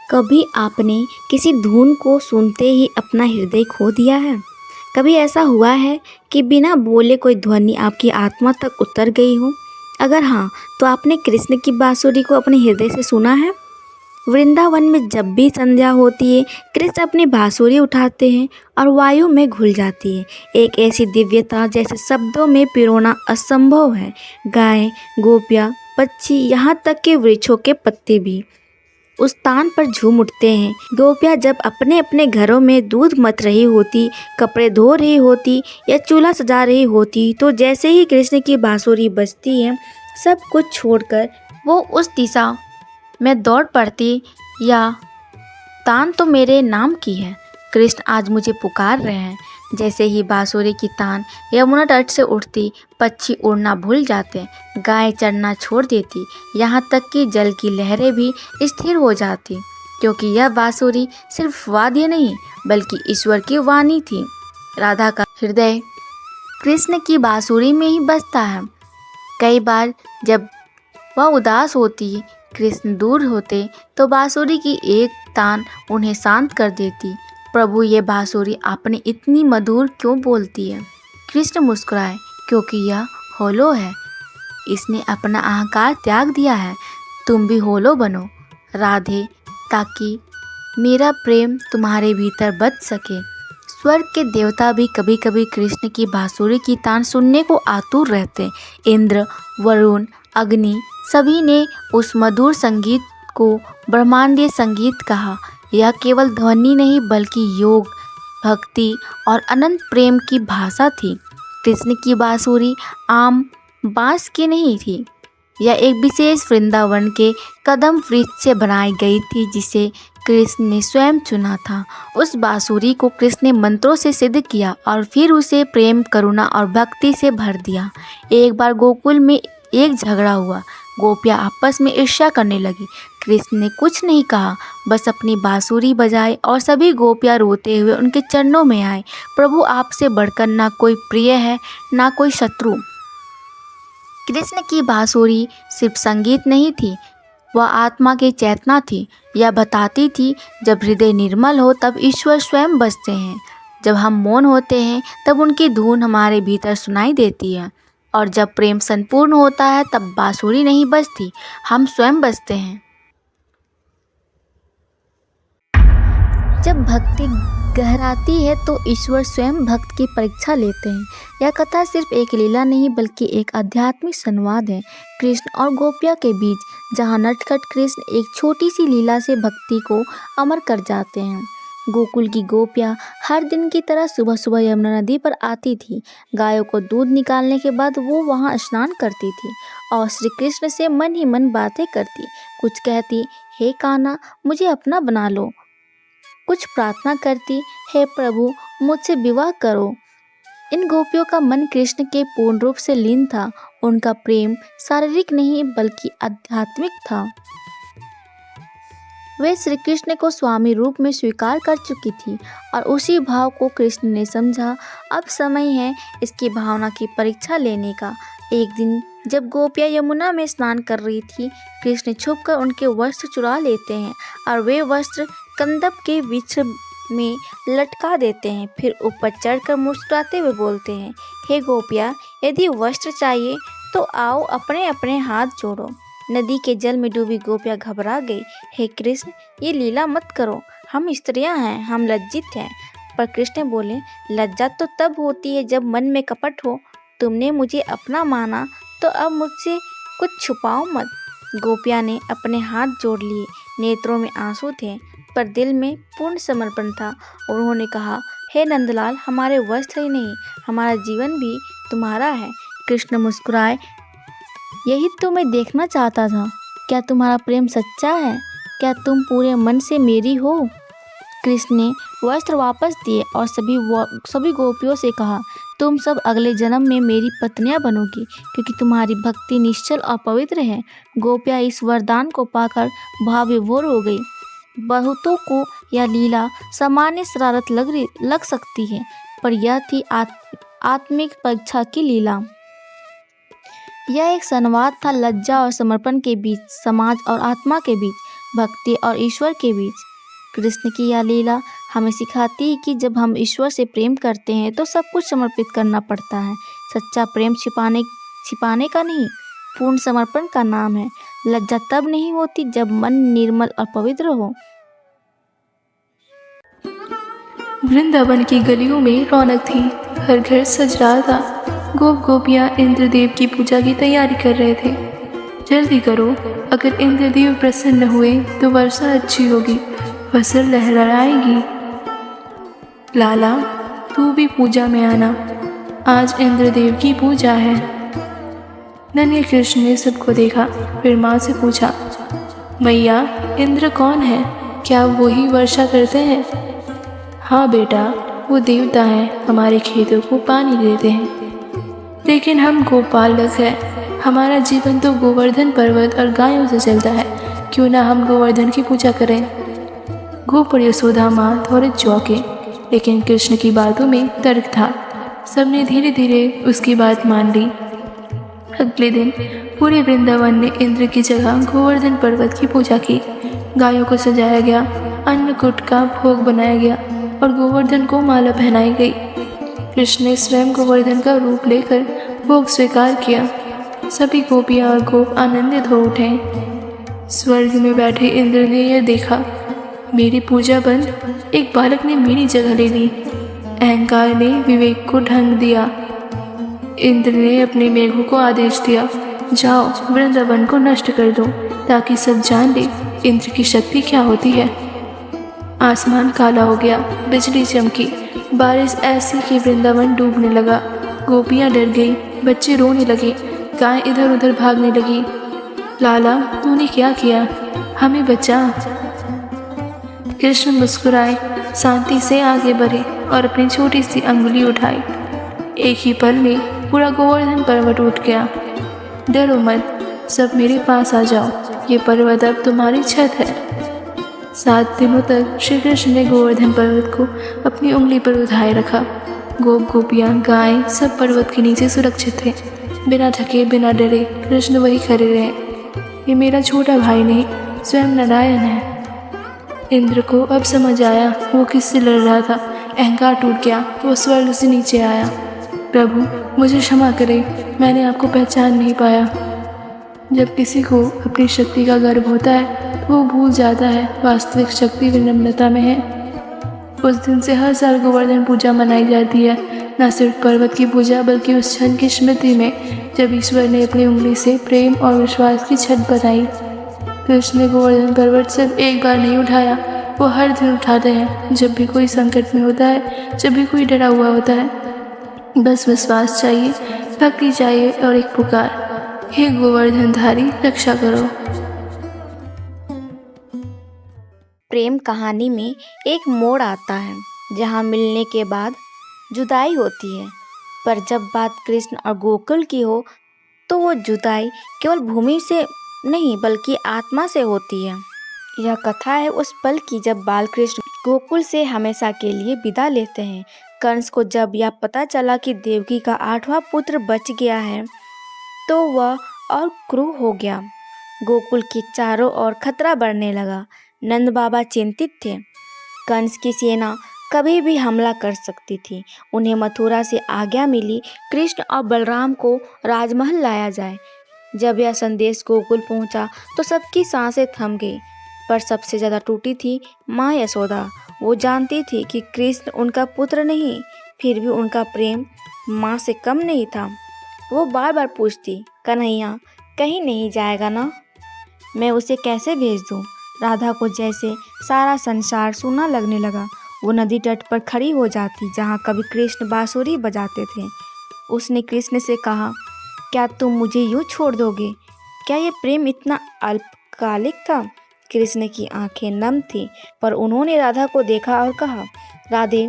कभी आपने किसी धुन को सुनते ही अपना हृदय खो दिया है? कभी ऐसा हुआ है कि बिना बोले कोई ध्वनि आपकी आत्मा तक उतर गई हो? अगर हाँ, तो आपने कृष्ण की बांसुरी को अपने हृदय से सुना है? वृंदावन में जब भी संध्या होती है, कृष्ण अपनी बांसुरी उठाते हैं और वायु में घुल जाती है। एक ऐसी दिव्यता जैसे शब्दों में पिरोना असंभव है। गायें, गोपियाँ, पक्षी, यहाँ तक कि वृक्षों के पत्ते भी उस तान पर झूम उठते हैं। गोपियाँ जब अपने अपने घरों में दूध मथ रही होती, कपड़े धो रही होती या चूल्हा सजा रही होती, तो जैसे ही कृष्ण की बांसुरी बजती है, सब कुछ छोड़कर वो उस दिशा में दौड़ पड़ती। या तान तो मेरे नाम की है, कृष्ण आज मुझे पुकार रहे हैं। जैसे ही बांसुरी की तान यमुना तट से उठती, पक्षी उड़ना भूल जाते, गाय चरना छोड़ देती, यहाँ तक कि जल की लहरें भी स्थिर हो जाती, क्योंकि यह बांसुरी सिर्फ वाद्य नहीं बल्कि ईश्वर की वाणी थी। राधा का हृदय कृष्ण की बांसुरी में ही बजता है। कई बार जब वह उदास होती, कृष्ण दूर होते, तो बांसुरी की एक तान उन्हें शांत कर देती। प्रभु, ये बांसुरी आपने इतनी मधुर क्यों बोलती है? कृष्ण मुस्कुराए, क्योंकि यह होलो है। इसने अपना अहंकार त्याग दिया है। तुम भी होलो बनो राधे, ताकि मेरा प्रेम तुम्हारे भीतर बच सके। स्वर्ग के देवता भी कभी कभी कृष्ण की बांसुरी की तान सुनने को आतुर रहते। इंद्र, वरुण, अग्नि, सभी ने उस मधुर संगीत को ब्रह्मांडीय संगीत कहा। यह केवल ध्वनि नहीं बल्कि योग, भक्ति और अनंत प्रेम की भाषा थी। कृष्ण की बांसुरी आम बांस की नहीं थी, यह एक विशेष वृंदावन के कदम वृक्ष से बनाई गई थी, जिसे कृष्ण ने स्वयं चुना था। उस बांसुरी को कृष्ण ने मंत्रों से सिद्ध किया और फिर उसे प्रेम, करुणा और भक्ति से भर दिया। एक बार गोकुल में एक झगड़ा हुआ। गोपियाँ आपस में ईर्ष्या करने लगी। कृष्ण ने कुछ नहीं कहा, बस अपनी बांसुरी बजाई और सभी गोपियाँ रोते हुए उनके चरणों में आए। प्रभु, आपसे बढ़कर ना कोई प्रिय है, ना कोई शत्रु। कृष्ण की बांसुरी सिर्फ संगीत नहीं थी, वह आत्मा की चेतना थी। यह बताती थी, जब हृदय निर्मल हो तब ईश्वर स्वयं बसते हैं। जब हम मौन होते हैं तब उनकी धुन हमारे भीतर सुनाई देती है। और जब प्रेम संपूर्ण होता है तब बांसुरी नहीं बजती, हम स्वयं बजते हैं। जब भक्ति गहराती है तो ईश्वर स्वयं भक्त की परीक्षा लेते हैं। यह कथा सिर्फ एक लीला नहीं बल्कि एक आध्यात्मिक संवाद है, कृष्ण और गोपिया के बीच, जहाँ नटखट कृष्ण एक छोटी सी लीला से भक्ति को अमर कर जाते हैं। गोकुल की गोपियाँ हर दिन की तरह सुबह सुबह यमुना नदी पर आती थी। गायों को दूध निकालने के बाद वो वहाँ स्नान करती थी और श्री कृष्ण से मन ही मन बातें करती। कुछ कहती, हे कान्हा, मुझे अपना बना लो। कुछ प्रार्थना करती, हे प्रभु, मुझसे विवाह करो। इन गोपियों का मन कृष्ण के पूर्ण रूप से लीन था। उनका प्रेम शारीरिक नहीं बल्कि आध्यात्मिक था। वे श्री कृष्ण को स्वामी रूप में स्वीकार कर चुकी थी और उसी भाव को कृष्ण ने समझा। अब समय है इसकी भावना की परीक्षा लेने का। एक दिन जब गोपियाँ यमुना में स्नान कर रही थी, कृष्ण छुपकर उनके वस्त्र चुरा लेते हैं और वे वस्त्र कंदप के वृक्ष में लटका देते हैं। फिर ऊपर चढ़कर मुस्कुराते हुए बोलते हैं, हे गोपियाँ, यदि वस्त्र चाहिए तो आओ, अपने अपने हाथ जोड़ो। नदी के जल में डूबी गोपियाँ घबरा गई। हे कृष्ण, ये लीला मत करो, हम स्त्रियां हैं, हम लज्जित हैं। पर कृष्ण बोले, लज्जा तो तब होती है जब मन में कपट हो। तुमने मुझे अपना माना तो अब मुझसे कुछ छुपाओ मत। गोपियाँ ने अपने हाथ जोड़ लिए। नेत्रों में आंसू थे पर दिल में पूर्ण समर्पण था। उन्होंने कहा, हे नंदलाल, हमारे वस्त्र ही नहीं, हमारा जीवन भी तुम्हारा है। कृष्ण मुस्कुराए, यही तो मैं देखना चाहता था। क्या तुम्हारा प्रेम सच्चा है? क्या तुम पूरे मन से मेरी हो? कृष्ण ने वस्त्र वापस दिए और सभी गोपियों से कहा, तुम सब अगले जन्म में मेरी पत्नियां बनोगी, क्योंकि तुम्हारी भक्ति निश्चल और पवित्र है। गोपियां इस वरदान को पाकर भाव विभोर हो गई। बहुतों को यह लीला सामान्य शरारत लग सकती है, पर यह थी आत्मिक परीक्षा की लीला। यह एक संवाद था लज्जा और समर्पण के बीच, समाज और आत्मा के बीच। भक्ति और ईश्वर के बीच। कृष्ण की यह लीला हमें सिखाती है कि जब हम ईश्वर से प्रेम करते हैं तो सब कुछ समर्पित करना पड़ता है। सच्चा प्रेम छिपाने का नहीं, पूर्ण समर्पण का नाम है। लज्जा तब नहीं होती जब मन निर्मल और पवित्र हो। वृंदावन की गलियों में रौनक थी, हर घर सज रहा था। गोप गोपियाँ इंद्रदेव की पूजा की तैयारी कर रहे थे। जल्दी करो, अगर इंद्रदेव प्रसन्न हुए तो वर्षा अच्छी होगी, फसल लहराएगी। लाला, तू भी पूजा में आना, आज इंद्रदेव की पूजा है। नन्हे कृष्ण ने सबको देखा, फिर माँ से पूछा, मैया, इंद्र कौन है? क्या वही वर्षा करते हैं? हाँ बेटा, वो देवता हैं, हमारे खेतों को पानी देते हैं। लेकिन हम गोपालक हैं, हमारा जीवन तो गोवर्धन पर्वत और गायों से चलता है, क्यों ना हम गोवर्धन की पूजा करें। गोप और यशोदा माँ थोड़े चौंके, लेकिन कृष्ण की बातों में तर्क था। सबने धीरे धीरे उसकी बात मान ली। अगले दिन पूरे वृंदावन ने इंद्र की जगह गोवर्धन पर्वत की पूजा की। गायों को सजाया गया, अन्नकूट का भोग बनाया गया और गोवर्धन को माला पहनाई गई। कृष्ण ने स्वयं गोवर्धन का रूप लेकर भोग स्वीकार किया। सभी गोपियाँ और गोप आनंदित हो उठे। स्वर्ग में बैठे इंद्र ने यह देखा, मेरी पूजा बंद, एक बालक ने मेरी जगह ले ली। अहंकार ने विवेक को ढंग दिया। इंद्र ने अपने मेघों को आदेश दिया, जाओ वृंदावन को नष्ट कर दो, ताकि सब जान ले इंद्र की शक्ति क्या होती है। आसमान काला हो गया, बिजली चमकी, बारिश ऐसी कि वृंदावन डूबने लगा। गोपियाँ डर गई, बच्चे रोने लगे, गाय इधर उधर भागने लगी। लाला, तूने क्या किया? हमें बचा। कृष्ण मुस्कुराए, शांति से आगे बढ़े और अपनी छोटी सी अंगुली उठाई। एक ही पल में पूरा गोवर्धन पर्वत उठ गया। डरो मत, सब मेरे पास आ जाओ, ये पर्वत अब तुम्हारी छत है। 7 दिनों तक श्री कृष्ण ने गोवर्धन पर्वत को अपनी उंगली पर उठाए रखा। गोप गोपियाँ गाय सब पर्वत के नीचे सुरक्षित थे। बिना थके बिना डरे कृष्ण वही खड़े रहे। ये मेरा छोटा भाई नहीं, स्वयं नारायण है। इंद्र को अब समझ आया वो किससे लड़ रहा था। अहंकार टूट गया, वो स्वर्ग से नीचे आया। प्रभु, मुझे क्षमा करें, मैंने आपको पहचान नहीं पाया। जब किसी को अपनी शक्ति का गर्व होता है तो वो भूल जाता है वास्तविक शक्ति विनम्रता में है। उस दिन से हर साल गोवर्धन पूजा मनाई जाती है, न सिर्फ पर्वत की पूजा बल्कि उस क्षण की स्मृति में जब ईश्वर ने अपनी उंगली से प्रेम और विश्वास की छत बनाई। कृष्ण ने गोवर्धन पर्वत सिर्फ एक बार नहीं उठाया, वो हर दिन उठाते हैं। जब भी कोई संकट में होता है, जब भी कोई डरा हुआ होता है, बस विश्वास चाहिए, भक्ति चाहिए और एक पुकार, हे गोवर्धनधारी रक्षा करो। प्रेम कहानी में एक मोड़ आता है जहाँ मिलने के बाद जुदाई होती है, पर जब बात कृष्ण और गोकुल की हो तो वो जुदाई केवल भूमि से नहीं बल्कि आत्मा से होती है। यह कथा है उस पल की जब बाल कृष्ण गोकुल से हमेशा के लिए विदा लेते हैं। कंस को जब यह पता चला कि देवकी का 8वां पुत्र बच गया है तो वह और क्रूर हो गया। गोकुल के चारों ओर खतरा बढ़ने लगा। नंद बाबा चिंतित थे, कंस की सेना कभी भी हमला कर सकती थी। उन्हें मथुरा से आज्ञा मिली कृष्ण और बलराम को राजमहल लाया जाए। जब यह संदेश गोकुल पहुंचा तो सबकी सांसें थम गई, पर सबसे ज़्यादा टूटी थी माँ यशोदा। वो जानती थी कि कृष्ण उनका पुत्र नहीं, फिर भी उनका प्रेम माँ से कम नहीं था। वो बार बार पूछती, कन्हैया कहीं नहीं जाएगा ना? मैं उसे कैसे भेज दूँ? राधा को जैसे सारा संसार सूना लगने लगा। वो नदी तट पर खड़ी हो जाती जहाँ कभी कृष्ण बांसुरी बजाते थे। उसने कृष्ण से कहा, क्या तुम मुझे यूँ छोड़ दोगे? क्या ये प्रेम इतना अल्पकालिक था? कृष्ण की आंखें नम थीं, पर उन्होंने राधा को देखा और कहा, राधे,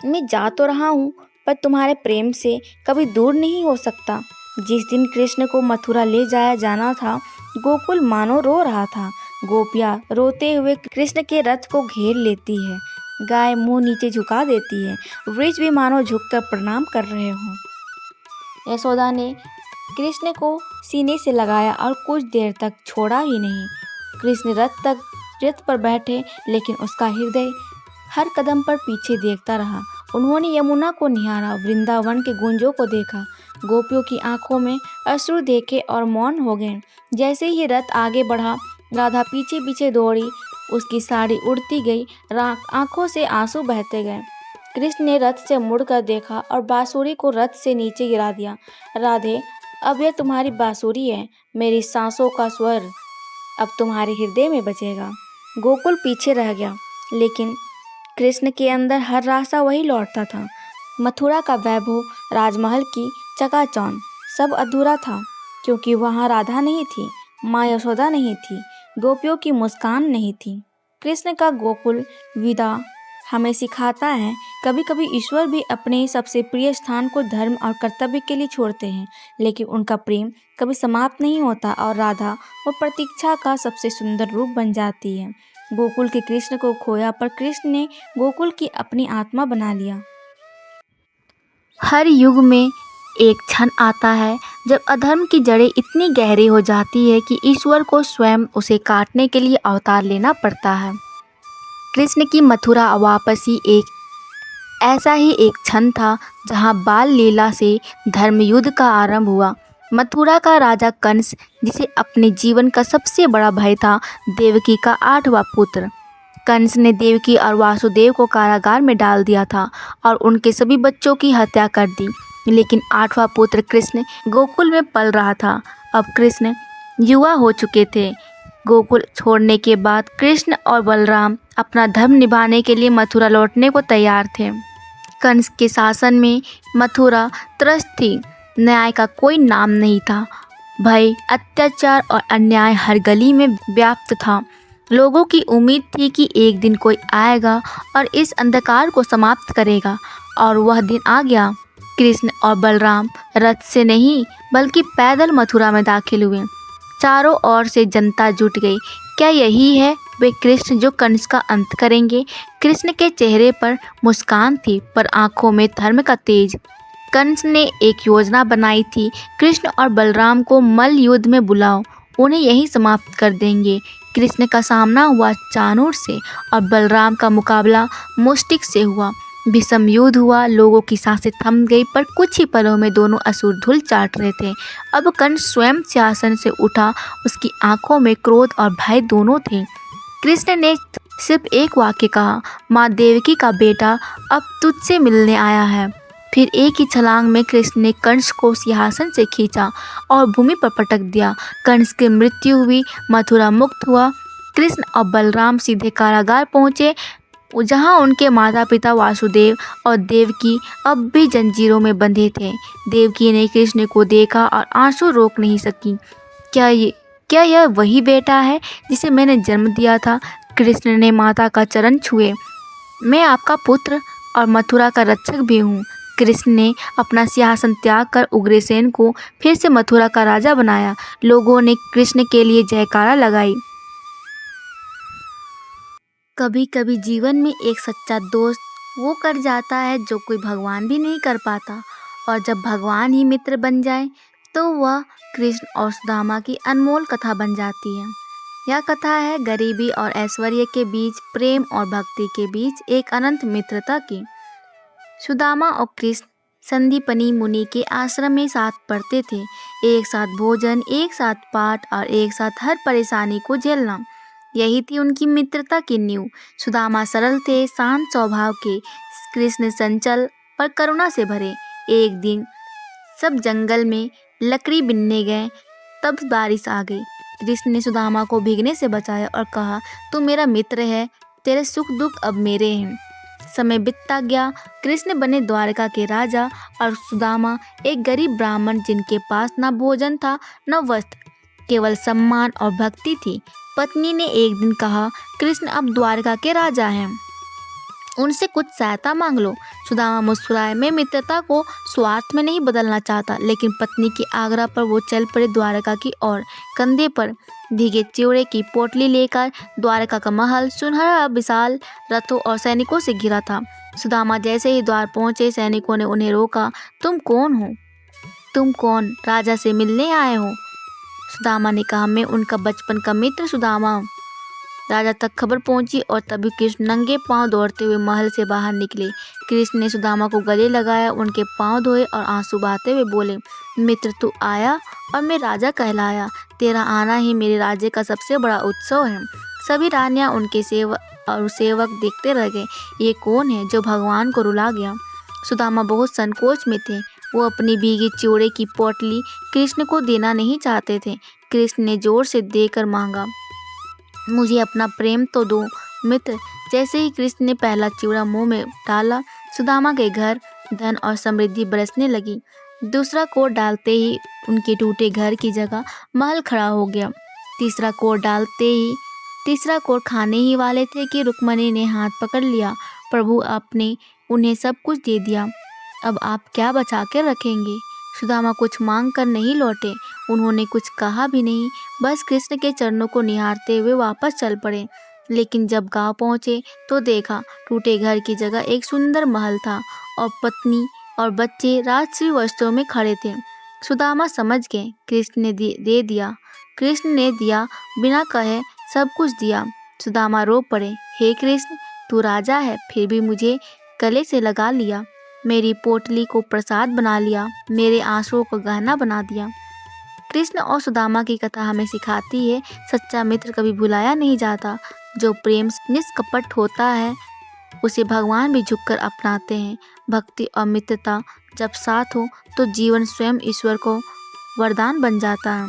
मैं जा तो रहा हूँ पर तुम्हारे प्रेम से कभी दूर नहीं हो सकता। जिस दिन कृष्ण को मथुरा ले जाया जाना था, गोकुल मानो रो रहा था। गोपियाँ रोते हुए कृष्ण के रथ को घेर लेती है। गाय मुंह नीचे झुका देती है, वृक्ष भी मानो झुककर प्रणाम कर रहे हों। यशोदा ने कृष्ण को सीने से लगाया और कुछ देर तक छोड़ा ही नहीं। कृष्ण रथ पर बैठे, लेकिन उसका हृदय हर कदम पर पीछे देखता रहा। उन्होंने यमुना को निहारा, वृंदावन के गुंजों को देखा, गोपियों की आंखों में अश्रु देखे और मौन हो गए। जैसे ही रथ आगे बढ़ा, राधा पीछे पीछे दौड़ी, उसकी साड़ी उड़ती गई, आंखों से आंसू बहते गए। कृष्ण ने रथ से मुड़कर देखा और बांसुरी को रथ से नीचे गिरा दिया। राधे, अब यह तुम्हारी बांसुरी है, मेरी सांसों का स्वर अब तुम्हारे हृदय में बजेगा। गोकुल पीछे रह गया, लेकिन कृष्ण के अंदर हर रास्ता वही लौटता था। मथुरा का वैभव, राजमहल की चकाचौंध, सब अधूरा था, क्योंकि वहाँ राधा नहीं थी, माँ यशोदा नहीं थी, गोपियों की मुस्कान नहीं थी। कृष्ण का गोकुल विदा हमें सिखाता है, कभी कभी ईश्वर भी अपने सबसे प्रिय स्थान को धर्म और कर्तव्य के लिए छोड़ते हैं, लेकिन उनका प्रेम कभी समाप्त नहीं होता और राधा वो प्रतीक्षा का सबसे सुंदर रूप बन जाती है। गोकुल के कृष्ण को खोया, पर कृष्ण ने गोकुल की अपनी आत्मा बना लिया। हर युग में एक क्षण आता है जब अधर्म की जड़ें इतनी गहरी हो जाती है कि ईश्वर को स्वयं उसे काटने के लिए अवतार लेना पड़ता है। कृष्ण की मथुरा वापसी एक ऐसा ही एक क्षण था जहां बाल लीला से धर्म युद्ध का आरंभ हुआ। मथुरा का राजा कंस, जिसे अपने जीवन का सबसे बड़ा भय था, देवकी का 8वां पुत्र। कंस ने देवकी और वासुदेव को कारागार में डाल दिया था और उनके सभी बच्चों की हत्या कर दी, लेकिन 8वां पुत्र कृष्ण गोकुल में पल रहा था। अब कृष्ण युवा हो चुके थे। गोकुल छोड़ने के बाद कृष्ण और बलराम अपना धर्म निभाने के लिए मथुरा लौटने को तैयार थे। कंस के शासन में मथुरा त्रस्त थी, न्याय का कोई नाम नहीं था। भय, अत्याचार और अन्याय हर गली में व्याप्त था। लोगों की उम्मीद थी कि एक दिन कोई आएगा और इस अंधकार को समाप्त करेगा, और वह दिन आ गया। कृष्ण और बलराम रथ से नहीं बल्कि पैदल मथुरा में दाखिल हुए। चारों ओर से जनता जुट गई। क्या यही है वे कृष्ण जो कंस का अंत करेंगे? कृष्ण के चेहरे पर मुस्कान थी, पर आंखों में धर्म का तेज। कंस ने एक योजना बनाई थी, कृष्ण और बलराम को मल्ल युद्ध में बुलाओ, उन्हें यहीं समाप्त कर देंगे। कृष्ण का सामना हुआ चाणूर से और बलराम का मुकाबला मुष्टिक से हुआ। भीषण युद्ध हुआ, लोगों की सांसें थम गई, पर कुछ ही पलों में दोनों असुर धूल चाट रहे थे। अब कंस स्वयं सिंहासन से उठा, उसकी आंखों में क्रोध और भय दोनों थे। कृष्ण ने सिर्फ एक वाक्य कहा, माँ देवकी का बेटा अब तुझसे मिलने आया है। फिर एक ही छलांग में कृष्ण ने कंस को सिंहासन से खींचा और भूमि पर पटक दिया। कंस की मृत्यु हुई, मथुरा मुक्त हुआ। कृष्ण और बलराम सीधे कारागार पहुँचे, जहाँ उनके माता पिता वासुदेव और देवकी अब भी जंजीरों में बंधे थे। देवकी ने कृष्ण को देखा और आंसू रोक नहीं सकी। क्या यह वही बेटा है जिसे मैंने जन्म दिया था? कृष्ण ने माता का चरण छुए। मैं आपका पुत्र और मथुरा का रक्षक भी हूँ। कृष्ण ने अपना सिंहासन त्याग कर उग्रसेन को फिर से मथुरा का राजा बनाया। लोगों ने कृष्ण के लिए जयकारा लगाई। कभी कभी जीवन में एक सच्चा दोस्त वो कर जाता है जो कोई भगवान भी नहीं कर पाता, और जब भगवान ही मित्र बन जाए तो वह कृष्ण और सुदामा की अनमोल कथा बन जाती है। यह कथा है गरीबी और ऐश्वर्य के बीच, प्रेम और भक्ति के बीच एक अनंत मित्रता की। सुदामा और कृष्ण संदीपनी मुनि के आश्रम में साथ पढ़ते थे, एक साथ भोजन, एक साथ पाठ और एक साथ हर परेशानी को झेलना। यही थी उनकी मित्रता की नींव। सुदामा सरल थे, शांत स्वभाव के, कृष्ण चंचल पर करुणा से भरे। एक दिन सब जंगल में लकड़ी बीनने गए, तब बारिश आ गई। कृष्ण ने सुदामा को भीगने से बचाया और कहा, तू मेरा मित्र है, तेरे सुख दुख अब मेरे हैं। समय बीतता गया। कृष्ण बने द्वारका के राजा और सुदामा एक गरीब ब्राह्मण, जिनके पास न भोजन था न वस्त्र, केवल सम्मान और भक्ति थी। पत्नी ने एक दिन कहा, कृष्ण अब द्वारका के राजा हैं, उनसे कुछ सहायता मांग लो। सुदामा मुस्कुराए, मैं मित्रता को स्वार्थ में नहीं बदलना चाहता। लेकिन पत्नी के आग्रह पर वो चल पड़े द्वारका की ओर। कंधे पर भीगे चिवड़े की पोटली लेकर द्वारका का महल सुनहरा, विशाल रथों और सैनिकों से घिरा था। सुदामा जैसे ही द्वार पहुंचे, सैनिकों ने उन्हें रोका। तुम कौन हो? तुम कौन राजा से मिलने आए हो? सुदामा ने कहा, मैं उनका बचपन का मित्र सुदामा। राजा तक खबर पहुंची और तभी कृष्ण नंगे पांव दौड़ते हुए महल से बाहर निकले। कृष्ण ने सुदामा को गले लगाया, उनके पांव धोए और आंसू बहाते हुए बोले, मित्र तू आया और मैं राजा कहलाया। तेरा आना ही मेरे राज्य का सबसे बड़ा उत्सव है। सभी रानियां उनके सेवक देखते रह गए। ये कौन है जो भगवान को रुला गया? सुदामा बहुत संकोच में थे। वो अपनी भीगी चिवड़े की पोटली कृष्ण को देना नहीं चाहते थे। कृष्ण ने जोर से देकर मांगा, मुझे अपना प्रेम तो दो मित्र। जैसे ही कृष्ण ने पहला चिवड़ा मुंह में डाला, सुदामा के घर धन और समृद्धि बरसने लगी। दूसरा कोर डालते ही उनके टूटे घर की जगह महल खड़ा हो गया। तीसरा कोर खाने ही वाले थे कि रुक्मणी ने हाथ पकड़ लिया। प्रभु आपने उन्हें सब कुछ दे दिया, अब आप क्या बचा कर रखेंगे? सुदामा कुछ मांग कर नहीं लौटे। उन्होंने कुछ कहा भी नहीं, बस कृष्ण के चरणों को निहारते हुए वापस चल पड़े। लेकिन जब गांव पहुंचे तो देखा टूटे घर की जगह एक सुंदर महल था और पत्नी और बच्चे राजश्री वस्त्रों में खड़े थे। सुदामा समझ गए कृष्ण ने दिया, बिना कहे सब कुछ दिया। सुदामा रो पड़े, हे कृष्ण, तू राजा है फिर भी मुझे गले से लगा लिया, मेरी पोटली को प्रसाद बना लिया, मेरे आंसुओं को गहना बना दिया। कृष्ण और सुदामा की कथा हमें सिखाती है, सच्चा मित्र कभी भुलाया नहीं जाता। जो प्रेम निष्कपट होता है उसे भगवान भी झुककर अपनाते हैं। भक्ति और मित्रता जब साथ हो तो जीवन स्वयं ईश्वर को वरदान बन जाता है।